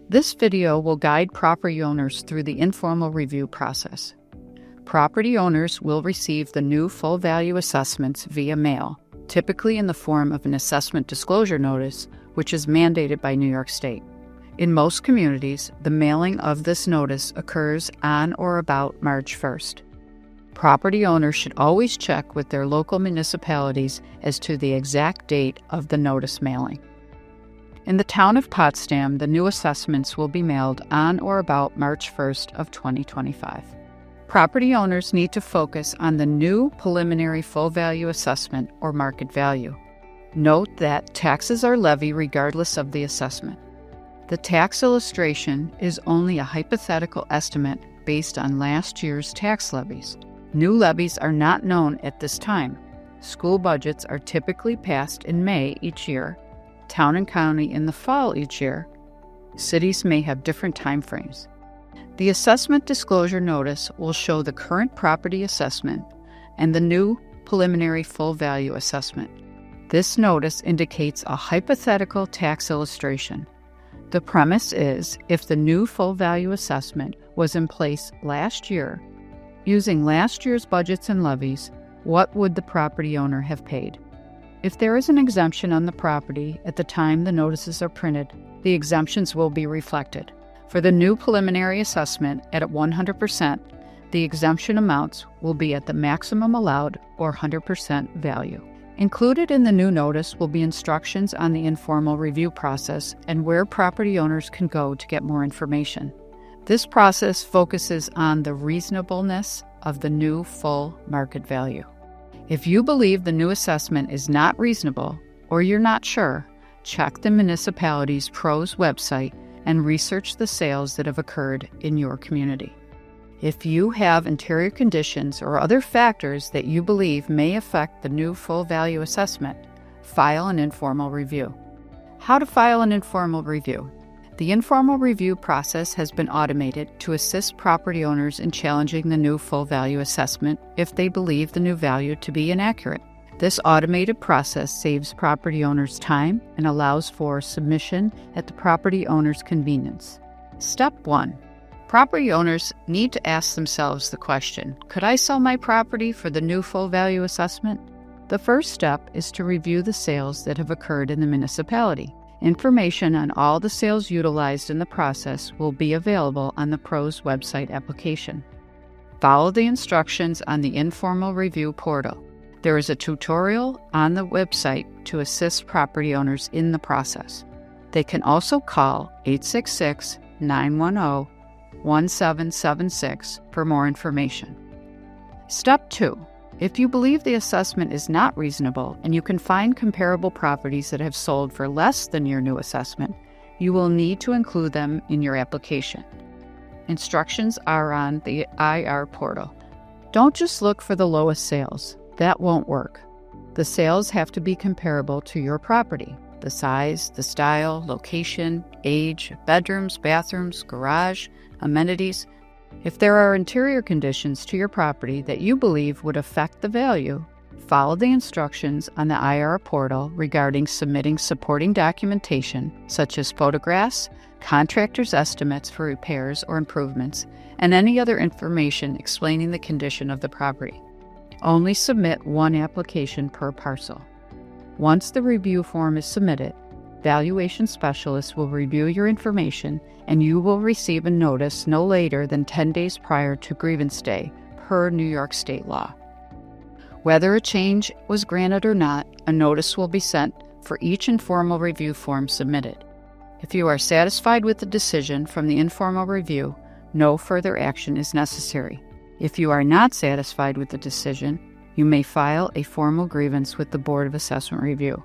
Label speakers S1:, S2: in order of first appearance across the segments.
S1: This video will guide property owners through the informal review process. Property owners will receive the new full value assessments via mail, typically in the form of an assessment disclosure notice, which is mandated by New York State. In most communities, the mailing of this notice occurs on or about March 1st. Property owners should always check with their local municipalities as to the exact date of the notice mailing. In the town of Potsdam, the new assessments will be mailed on or about March 1st of 2025. Property owners need to focus on the new preliminary full value assessment or market value. Note that taxes are levied regardless of the assessment. The tax illustration is only a hypothetical estimate based on last year's tax levies. New levies are not known at this time. School budgets are typically passed in May each year, town and county in the fall each year. Cities may have different timeframes. The assessment disclosure notice will show the current property assessment and the new preliminary full value assessment. This notice indicates a hypothetical tax illustration. The premise is if the new full value assessment was in place last year, using last year's budgets and levies, what would the property owner have paid? If there is an exemption on the property at the time the notices are printed, the exemptions will be reflected. For the new preliminary assessment at 100%, the exemption amounts will be at the maximum allowed or 100% value. Included in the new notice will be instructions on the informal review process and where property owners can go to get more information. This process focuses on the reasonableness of the new full market value. If you believe the new assessment is not reasonable or you're not sure, check the municipality's PROS website and research the sales that have occurred in your community. If you have interior conditions or other factors that you believe may affect the new full value assessment, file an informal review. How to file an informal review? The informal review process has been automated to assist property owners in challenging the new full value assessment if they believe the new value to be inaccurate. This automated process saves property owners time and allows for submission at the property owner's convenience. Step 1. Property owners need to ask themselves the question, could I sell my property for the new full value assessment? The first step is to review the sales that have occurred in the municipality. Information on all the sales utilized in the process will be available on the PROS website application. Follow the instructions on the informal review portal. There is a tutorial on the website to assist property owners in the process. They can also call 866-910-1776 for more information. Step 2. If you believe the assessment is not reasonable and you can find comparable properties that have sold for less than your new assessment, you will need to include them in your application. Instructions are on the IR portal. Don't just look for the lowest sales. That won't work. The sales have to be comparable to your property. The size, the style, location, age, bedrooms, bathrooms, garage, amenities. If there are interior conditions to your property that you believe would affect the value, follow the instructions on the IR portal regarding submitting supporting documentation such as photographs, contractor's estimates for repairs or improvements, and any other information explaining the condition of the property. Only submit one application per parcel. Once the review form is submitted, valuation specialists will review your information and you will receive a notice no later than 10 days prior to grievance day, per New York State law. Whether a change was granted or not, a notice will be sent for each informal review form submitted. If you are satisfied with the decision from the informal review, no further action is necessary. If you are not satisfied with the decision, you may file a formal grievance with the Board of Assessment Review.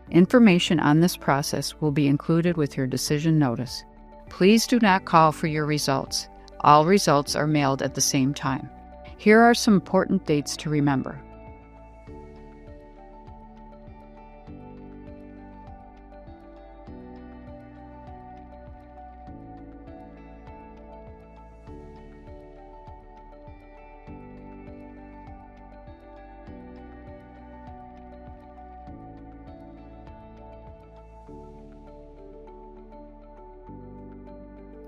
S1: Information on this process will be included with your decision notice. Please do not call for your results. All results are mailed at the same time. Here are some important dates to remember.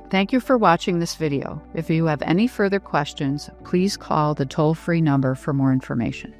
S1: Thank you for watching this video. If you have any further questions, please call the toll-free number for more information.